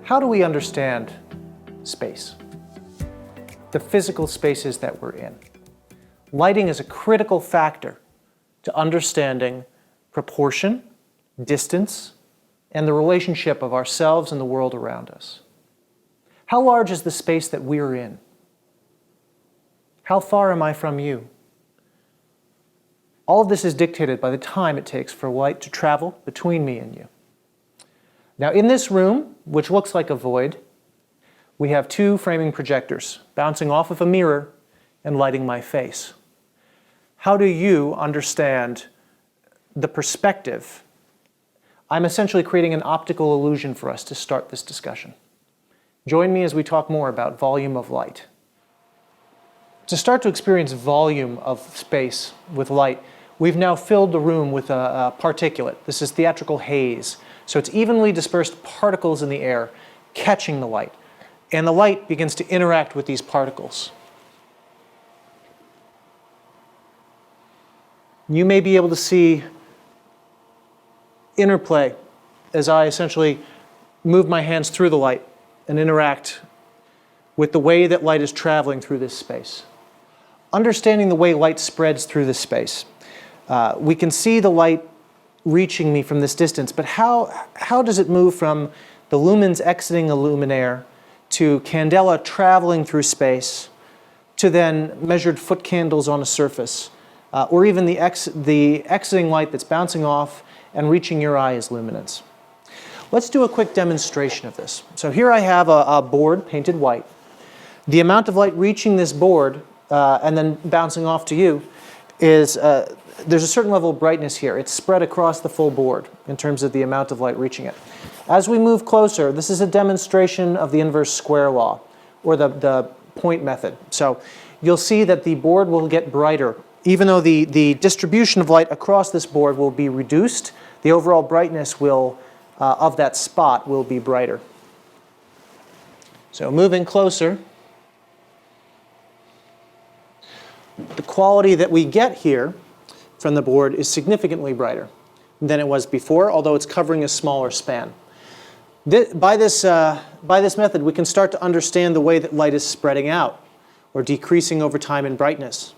How do we understand space? The physical spaces that we're in. Lighting is a critical factor to understanding proportion, distance, and the relationship of ourselves and the world around us. How large is the space that we're in? How far am I from you? All of this is dictated by the time it takes for light to travel between me and you. Now, in this room, which looks like a void, we have two framing projectors bouncing off of a mirror and lighting my face. How do you understand the perspective? I'm essentially creating an optical illusion for us to start this discussion. Join me as we talk more about volume of light. To start to experience volume of space with light, we've now filled the room with a particulate. This is theatrical haze. So it's evenly dispersed particles in the air catching the light. And the light begins to interact with these particles. You may be able to see interplay as I essentially move my hands through the light and interact with the way that light is traveling through this space. Understanding the way light spreads through this space. We can see the light reaching me from this distance, but how does it move from the lumens exiting a luminaire to candela traveling through space to then measured foot candles on a surface, or even the exiting light that's bouncing off and reaching your eye as luminance? Let's do a quick demonstration of this. So here I have a board painted white. The amount of light reaching this board and then bouncing off to you is, there's a certain level of brightness here. It's spread across the full board in terms of the amount of light reaching it. As we move closer, this is a demonstration of the inverse square law, or the point method. So you'll see that the board will get brighter. Even though the distribution of light across this board will be reduced, the overall brightness will, of that spot will be brighter. So moving closer, the quality that we get here from the board is significantly brighter than it was before, although it's covering a smaller span. By this method, we can start to understand the way that light is spreading out or decreasing over time in brightness.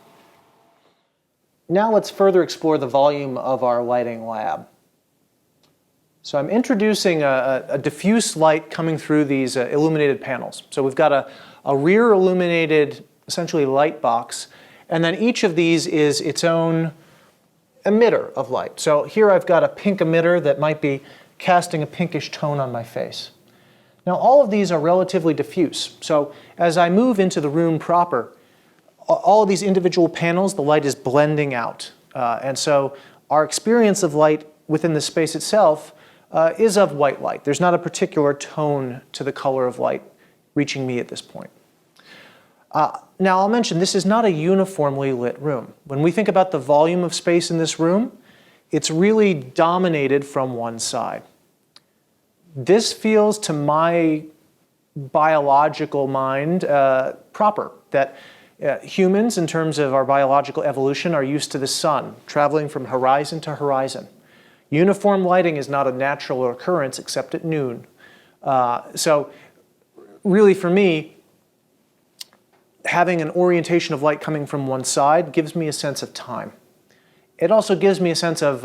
Now let's further explore the volume of our lighting lab. So I'm introducing a diffuse light coming through these illuminated panels. So we've got a rear illuminated, essentially light box, and then each of these is its own emitter of light. So here I've got a pink emitter that might be casting a pinkish tone on my face. Now all of these are relatively diffuse. So as I move into the room proper, all of these individual panels, the light is blending out. And so our experience of light within the space itself is of white light. There's not a particular tone to the color of light reaching me at this point. Now I'll mention this is not a uniformly lit room. When we think about the volume of space in this room, it's really dominated from one side. This feels to my biological mind proper, that humans, in terms of our biological evolution, are used to the sun, traveling from horizon to horizon. Uniform lighting is not a natural occurrence except at noon. So really for me, having an orientation of light coming from one side gives me a sense of time. It also gives me a sense of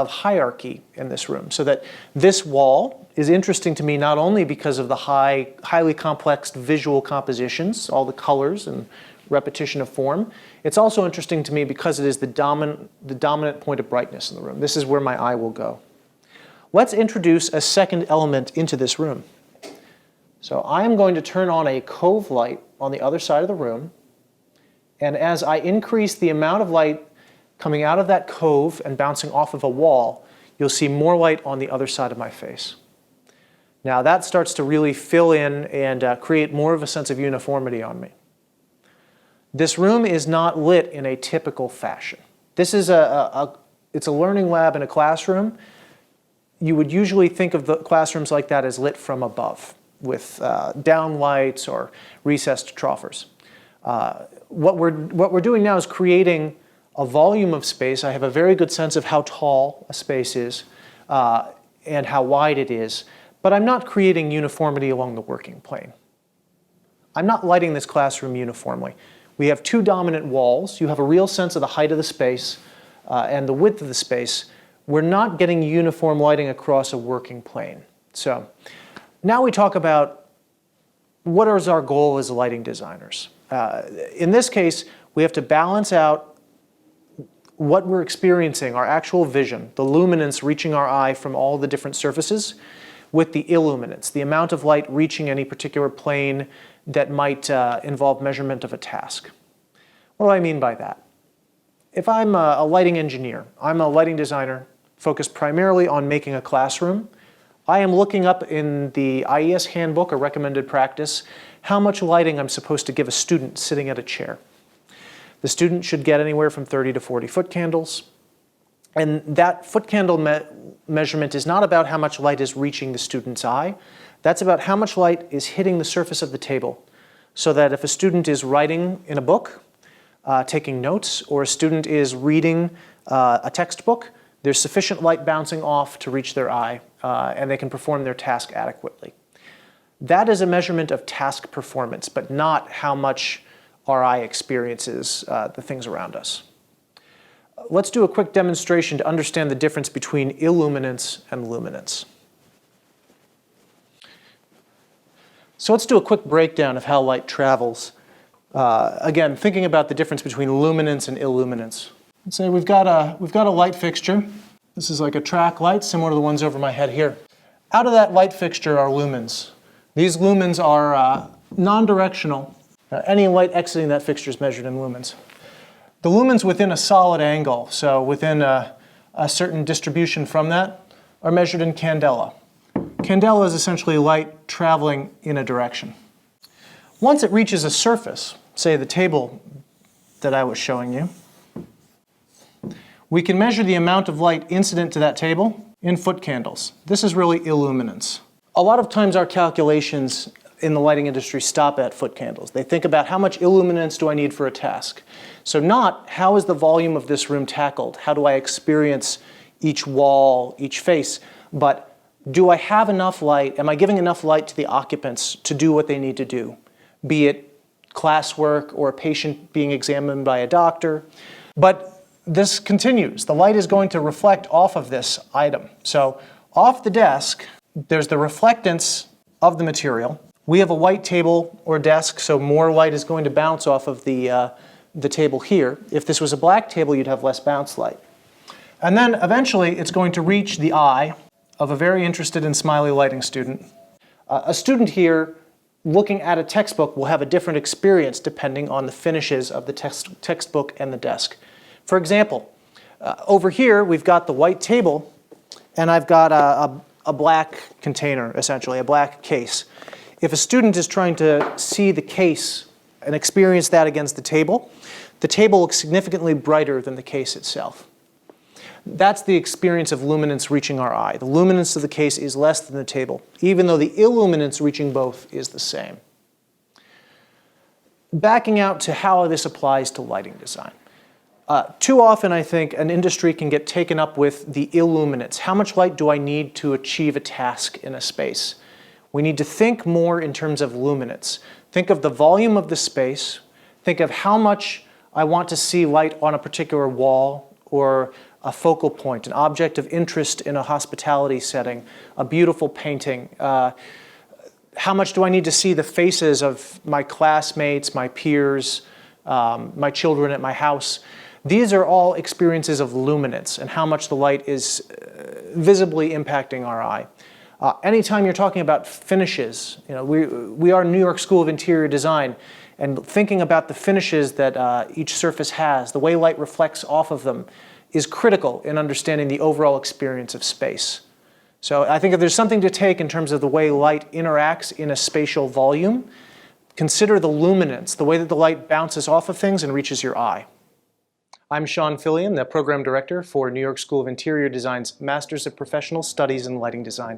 hierarchy in this room, so that this wall is interesting to me not only because of the highly complex visual compositions, all the colors and repetition of form. It's also interesting to me because it is the dominant point of brightness in the room. This is where my eye will go. Let's introduce a second element into this room. So I am going to turn on a cove light on the other side of the room, and as I increase the amount of light coming out of that cove and bouncing off of a wall, you'll see more light on the other side of my face. Now that starts to really fill in and create more of a sense of uniformity on me. This room is not lit in a typical fashion. This is it's a learning lab in a classroom. You would usually think of the classrooms like that as lit from above, with downlights or recessed troffers. What we're doing now is creating a volume of space. I have a very good sense of how tall a space is. and how wide it is, but I'm not creating uniformity along the working plane. I'm not lighting this classroom uniformly. We have two dominant walls. You have a real sense of the height of the space and the width of the space. We're not getting uniform lighting across a working plane. So now we talk about what is our goal as lighting designers. In this case, we have to balance out what we're experiencing, our actual vision, the luminance reaching our eye from all the different surfaces, with the illuminance, the amount of light reaching any particular plane that might involve measurement of a task. What do I mean by that? If I'm a lighting engineer, I'm a lighting designer focused primarily on making a classroom, I am looking up in the IES handbook, a recommended practice, how much lighting I'm supposed to give a student sitting at a chair. The student should get anywhere from 30 to 40 foot candles. And that foot candle measurement is not about how much light is reaching the student's eye. That's about how much light is hitting the surface of the table. So that if a student is writing in a book, taking notes, or a student is reading a textbook, there's sufficient light bouncing off to reach their eye, and they can perform their task adequately. That is a measurement of task performance, but not how much our eye experiences the things around us. Let's do a quick demonstration to understand the difference between illuminance and luminance. So let's do a quick breakdown of how light travels. Again, thinking about the difference between luminance and illuminance. Let's say we've got a light fixture. This is like a track light, similar to the ones over my head here. Out of that light fixture are lumens. These lumens are non-directional. Any light exiting that fixture is measured in lumens. The lumens within a solid angle, so within a certain distribution from that, are measured in candela. Candela is essentially light traveling in a direction. Once it reaches a surface, say the table that I was showing you, we can measure the amount of light incident to that table in foot candles. This is really illuminance. A lot of times our calculations in the lighting industry stop at foot candles. They think about how much illuminance do I need for a task. So not how is the volume of this room tackled, how do I experience each wall, each face, but do I have enough light, am I giving enough light to the occupants to do what they need to do, be it classwork or a patient being examined by a doctor. But this continues. The light is going to reflect off of this item. So off the desk, there's the reflectance of the material. We have a white table or desk, so more light is going to bounce off of the table here. If this was a black table, you'd have less bounce light. And then eventually it's going to reach the eye of a very interested in smiley lighting student. A student here looking at a textbook will have a different experience depending on the finishes of the textbook and the desk. For example, over here we've got the white table and I've got a black container, essentially, a black case. If a student is trying to see the case and experience that against the table looks significantly brighter than the case itself. That's the experience of luminance reaching our eye. The luminance of the case is less than the table, even though the illuminance reaching both is the same. Backing out to how this applies to lighting design. Too often, I think, an industry can get taken up with the illuminance. How much light do I need to achieve a task in a space? We need to think more in terms of luminance. Think of the volume of the space. Think of how much I want to see light on a particular wall or a focal point, an object of interest in a hospitality setting, a beautiful painting. How much do I need to see the faces of my classmates, my peers, my children at my house? These are all experiences of luminance and how much the light is visibly impacting our eye. Anytime you're talking about finishes, we are New York School of Interior Design, and thinking about the finishes that each surface has, the way light reflects off of them, is critical in understanding the overall experience of space. So I think if there's something to take in terms of the way light interacts in a spatial volume, consider the luminance, the way that the light bounces off of things and reaches your eye. I'm Sean Fillion, the Program Director for New York School of Interior Design's Masters of Professional Studies in Lighting Design.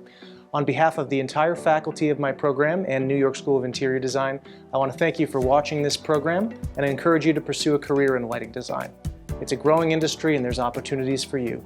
On behalf of the entire faculty of my program and New York School of Interior Design, I want to thank you for watching this program and encourage you to pursue a career in lighting design. It's a growing industry and there's opportunities for you.